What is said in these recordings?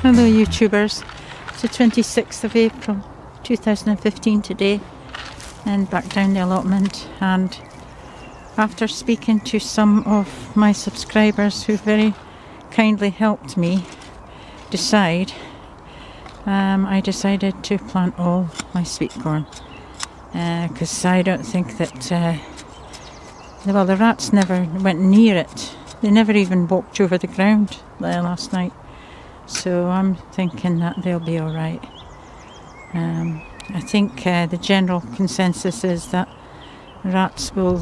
Hello YouTubers, it's the 26th of April 2015 today, and back down the allotment, and after speaking to some of my subscribers who very kindly helped me decide, I decided to plant all my sweet corn because I don't think that, well, the rats never went near it. They never even walked over the ground last night. So I'm thinking that they'll be alright. I think the general consensus is that rats will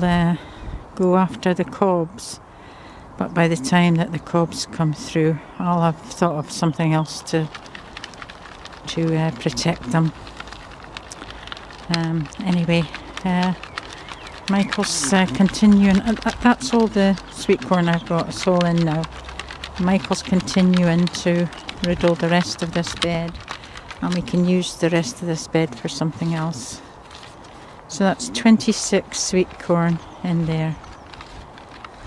go after the cobs, but by the time that the cobs come through, I'll have thought of something else to protect them. Anyway, Michael's continuing. That's all the sweet corn I've got. It's all in now. Michael's continuing to riddle the rest of this bed, and we can use the rest of this bed for something else. So that's 26 sweet corn in there.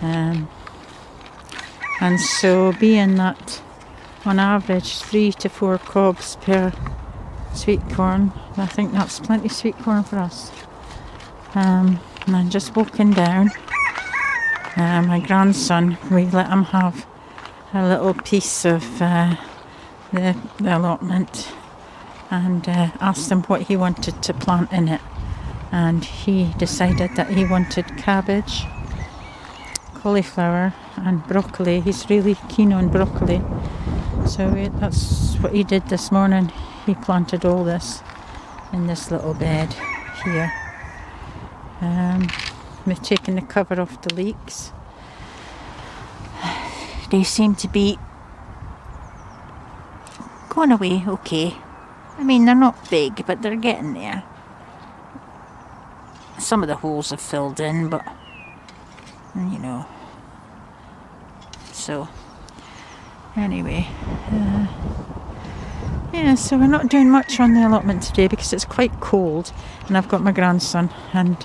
And so being that on average 3 to 4 cobs per sweet corn, I think that's plenty sweet corn for us. And I'm just walking down. My grandson, we let him have a little piece of the allotment, and asked him what he wanted to plant in it, and he decided that he wanted cabbage, cauliflower and broccoli. He's really keen on broccoli, so that's what he did this morning. He planted all this in this little bed here. We've taken the cover off the leeks. They seem to be going away okay. I mean, they're not big, but they're getting there. Some of the holes have filled in, but you know. So anyway, yeah, so we're not doing much on the allotment today because it's quite cold, and I've got my grandson, and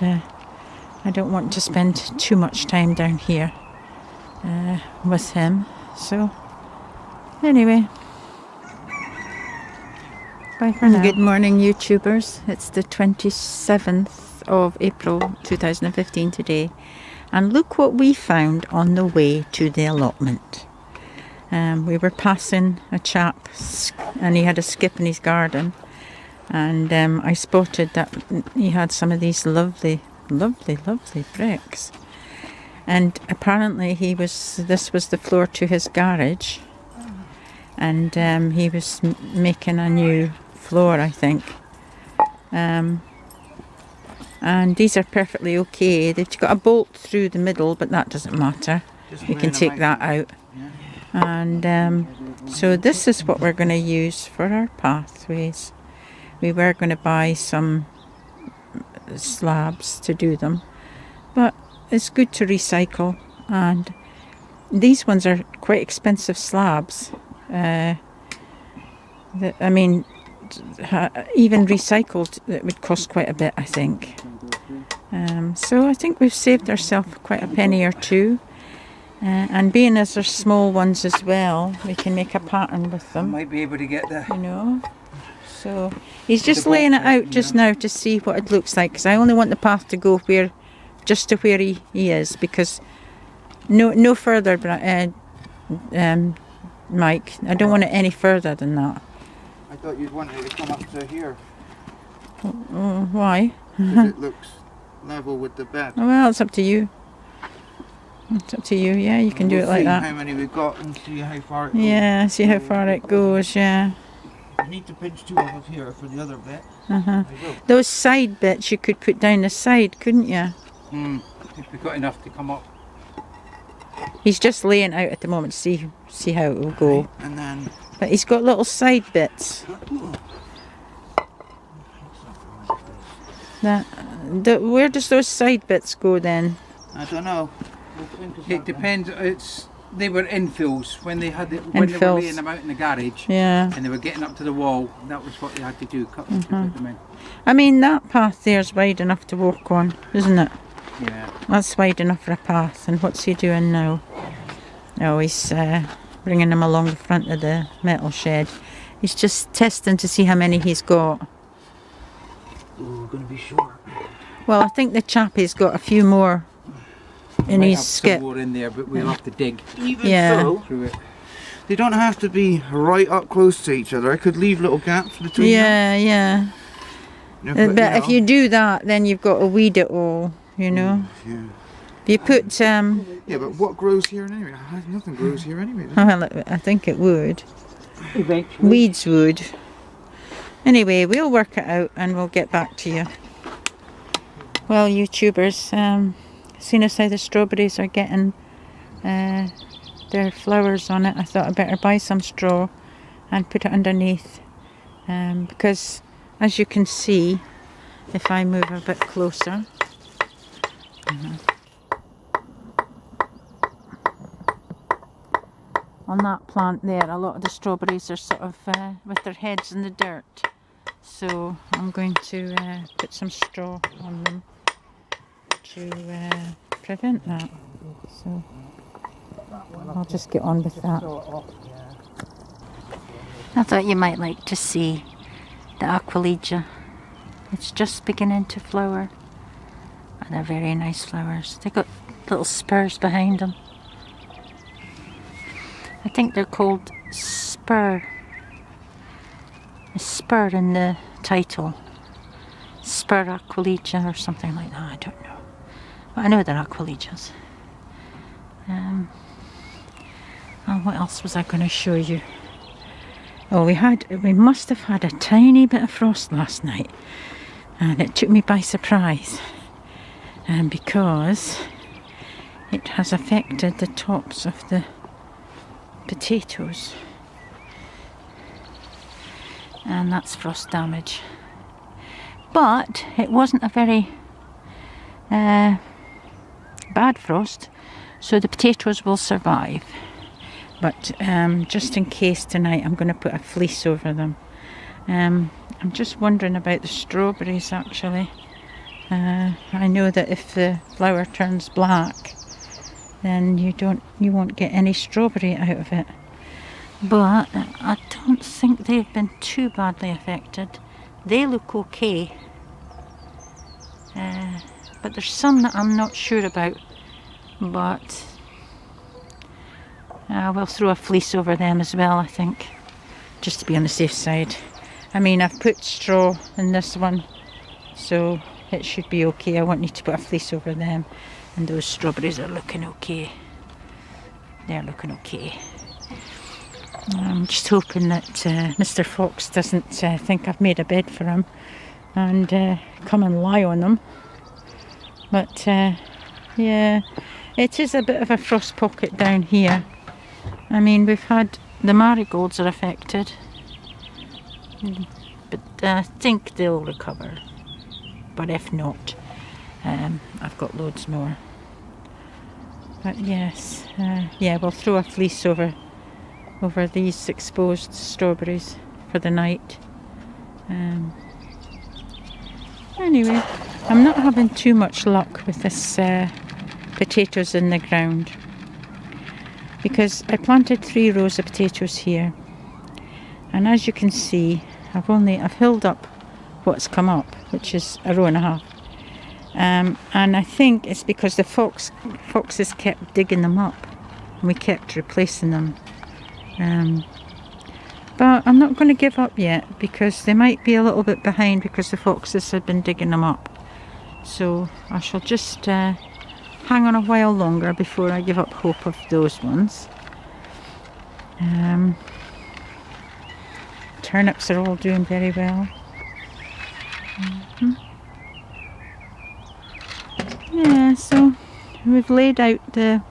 I don't want to spend too much time down here with him. So anyway, bye for now. Good morning YouTubers, it's the 27th of April 2015 today, and look what we found on the way to the allotment. We were passing a chap, and he had a skip in his garden, and I spotted that he had some of these lovely bricks. And apparently this was the floor to his garage, and he was making a new floor, I think. And these are perfectly okay. They've got a bolt through the middle, but that doesn't matter. You can take that out. And so this is what we're going to use for our pathways. We were going to buy some slabs to do them, but it's good to recycle, and these ones are quite expensive slabs. I mean, even recycled, it would cost quite a bit, I think. So I think we've saved ourselves quite a penny or two. And being as they're small ones as well, we can make a pattern with them. I might be able to get the... You know. So he's just laying it out just now to see what it looks like, because I only want the path to go just to where he is, because no further, Mike. I don't want it any further than that. I thought you'd want it to come up to here. Why? Because it looks level with the bed. Oh, well, it's up to you. It's up to you, yeah, you can do it like that. See how many we've got and see how far it goes. Yeah, see how far it goes, yeah. I need to pinch 2 off of here for the other bit. Those side bits you could put down the side, couldn't you? If we've got enough to come up. He's just laying out at the moment to see how it will go. Right, and then... But he's got little side bits. Where does those side bits go then? I don't know. It depends. They were infills when they had when they were laying them out in the garage. Yeah. And they were getting up to the wall. That was what they had to do. Cut them to put them in. I mean, that path there's wide enough to walk on, isn't it? Yeah. That's wide enough for a path. And what's he doing now? Oh, he's bringing them along the front of the metal shed. He's just testing to see how many he's got. Oh, we're going to be short. Well, I think the chappie's got a few more in his skip. Some more in there, but we'll have to dig Even so, through it. they don't have to be right up close to each other. I could leave little gaps between them. Yeah. But if you do that, then you've got to weed it all, you know. Yeah. If you put... Yeah, but what grows here anyway? Nothing grows here anyway. well, I think it would. Eventually. Weeds would. Anyway, we'll work it out and we'll get back to you. Well, YouTubers, seen as how the strawberries are getting their flowers on it, I thought I'd better buy some straw and put it underneath. Because, as you can see, if I move a bit closer, on that plant there, a lot of the strawberries are sort of with their heads in the dirt. So I'm going to put some straw on them to prevent that. So I'll just get on with that. I thought you might like to see the Aquilegia. It's just beginning to flower. And they're very nice flowers. They've got little spurs behind them. I think they're called spur. A spur in the title. Spur Aquilegia or something like that, I don't know. But I know they're Aquilegias. And what else was I going to show you? Oh, we must have had a tiny bit of frost last night. And it took me by surprise. Because it has affected the tops of the potatoes. And that's frost damage. But it wasn't a very bad frost, so the potatoes will survive. But just in case tonight, I'm going to put a fleece over them. I'm just wondering about the strawberries actually. I know that if the flower turns black, then you won't get any strawberry out of it. But I don't think they've been too badly affected. They look okay. But there's some that I'm not sure about. But we'll throw a fleece over them as well, I think. Just to be on the safe side. I mean, I've put straw in this one, so it should be okay. I won't need to put a fleece over them. And those strawberries are looking okay. They're looking okay. I'm just hoping that Mr. Fox doesn't think I've made a bed for him and come and lie on them. But yeah, it is a bit of a frost pocket down here. I mean, we've had the marigolds are affected, but I think they'll recover. But if not, I've got loads more. But yes, yeah, we'll throw a fleece over these exposed strawberries for the night. Anyway, I'm not having too much luck with this potatoes in the ground, because I planted 3 rows of potatoes here, and as you can see, I've hilled up what's come up, which is a row and a half. And I think it's because the foxes kept digging them up and we kept replacing them. But I'm not going to give up yet, because they might be a little bit behind because the foxes had been digging them up. So I shall just hang on a while longer before I give up hope of those ones. Turnips are all doing very well. Yeah, so we've laid out the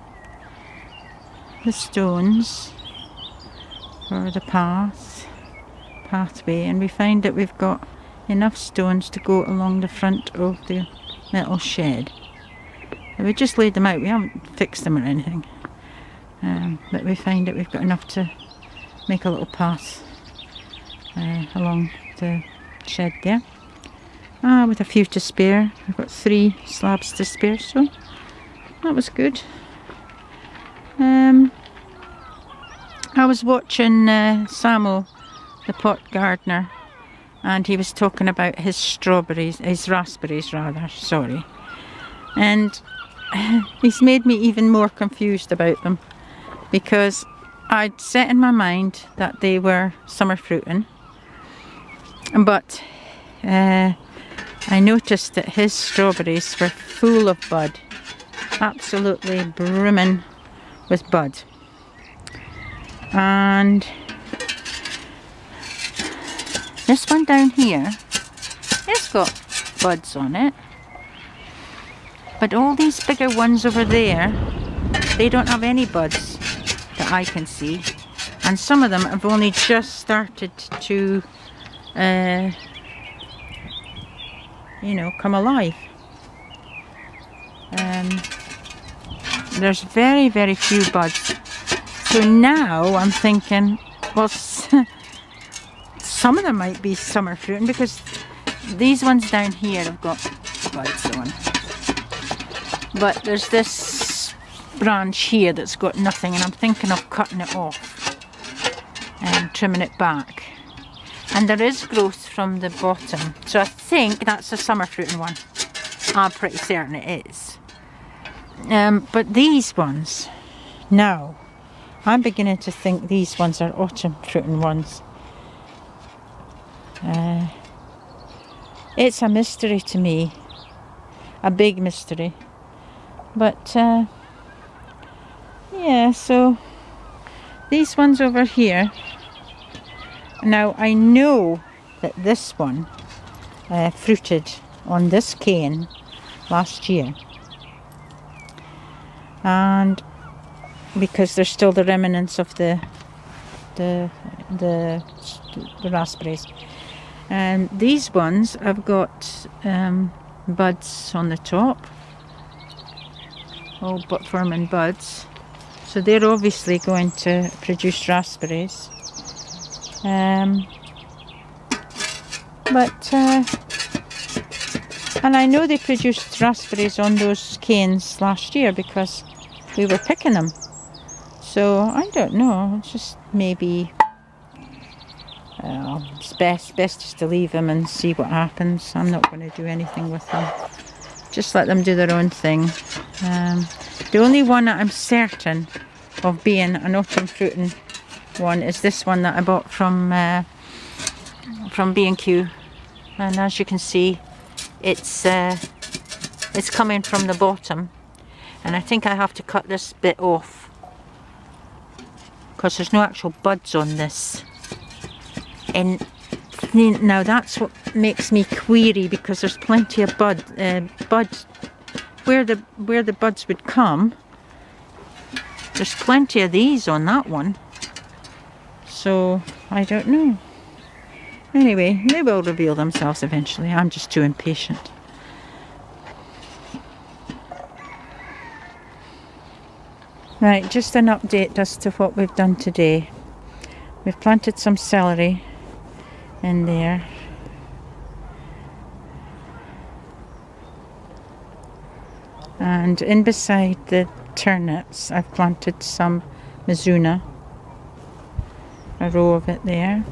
stones for the pathway, and we find that we've got enough stones to go along the front of the metal shed. And we just laid them out, we haven't fixed them or anything, but we find that we've got enough to make a little path along the shed there. With a few to spare. I've got 3 slabs to spare, so that was good. I was watching Samo, the pot gardener, and he was talking about his raspberries rather, sorry. And he's made me even more confused about them, because I'd set in my mind that they were summer fruiting, but I noticed that his strawberries were full of bud, absolutely brimming with bud. And this one down here, it's got buds on it, but all these bigger ones over there, they don't have any buds that I can see, and some of them have only just started to you know, come alive. There's very, very few buds. So now I'm thinking, well, some of them might be summer fruiting, because these ones down here have got buds on. But there's this branch here that's got nothing, and I'm thinking of cutting it off and trimming it back. And there is growth from the bottom, so I think that's a summer fruiting one. I'm pretty certain it is. But these ones, now, I'm beginning to think these ones are autumn fruiting ones. It's a mystery to me, a big mystery. But yeah, so these ones over here. Now I know that this one fruited on this cane last year, and because there's still the remnants of the raspberries, and these ones have got buds on the top, all but forming buds, so they're obviously going to produce raspberries. And I know they produced raspberries on those canes last year because we were picking them. So I don't know, it's just maybe it's best just to leave them and see what happens. I'm not going to do anything with them. Just let them do their own thing. The only one that I'm certain of being an autumn fruiting one is this one that I bought from B&Q, and as you can see, it's coming from the bottom, and I think I have to cut this bit off because there's no actual buds on this. And now that's what makes me query, because there's plenty of bud where the buds would come. There's plenty of these on that one. So, I don't know. Anyway, they will reveal themselves eventually. I'm just too impatient. Right, just an update as to what we've done today. We've planted some celery in there. And in beside the turnips, I've planted some mizuna. A row of it there.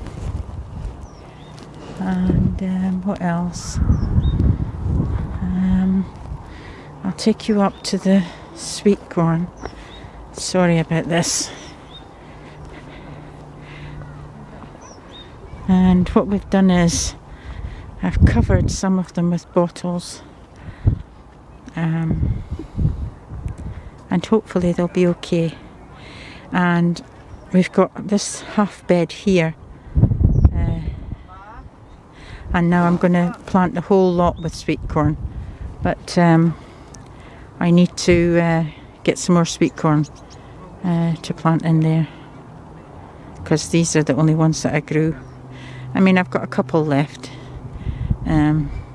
And what else? I'll take you up to the sweetcorn. Sorry about this. And what we've done is I've covered some of them with bottles, and hopefully they'll be okay. And we've got this half bed here, and now I'm going to plant the whole lot with sweetcorn, but I need to get some more sweetcorn to plant in there, because these are the only ones that I grew. I mean, I've got a couple left,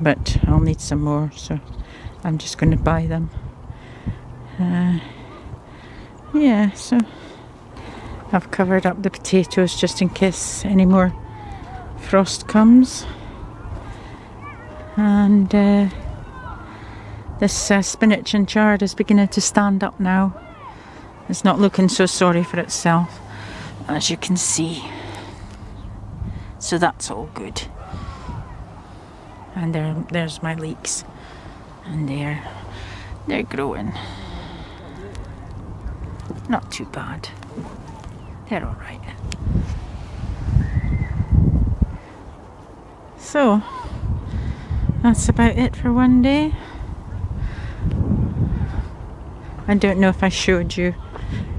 but I'll need some more, so I'm just going to buy them. Yeah, so I've covered up the potatoes just in case any more frost comes. And this spinach and chard is beginning to stand up now. It's not looking so sorry for itself. as you can see. So that's all good. And there's my leeks, and they're growing. Not too bad. They're all right. So that's about it for one day. I don't know if I showed you.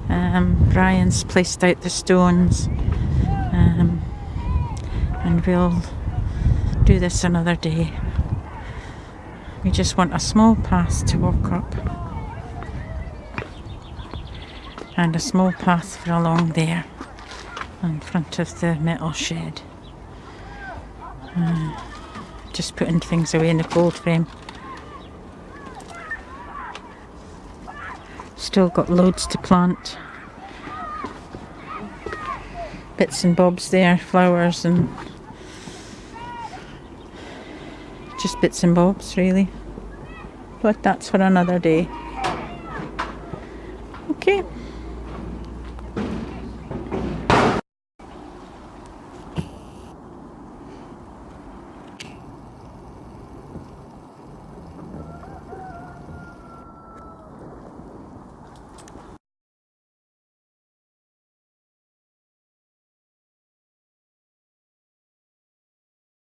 Brian's placed out the stones, and we'll do this another day. We just want a small path to walk up, and a small path for along there in front of the metal shed. Just putting things away in the cold frame. Still got loads to plant. Bits and bobs there, flowers and just bits and bobs really. But that's for another day. Okay.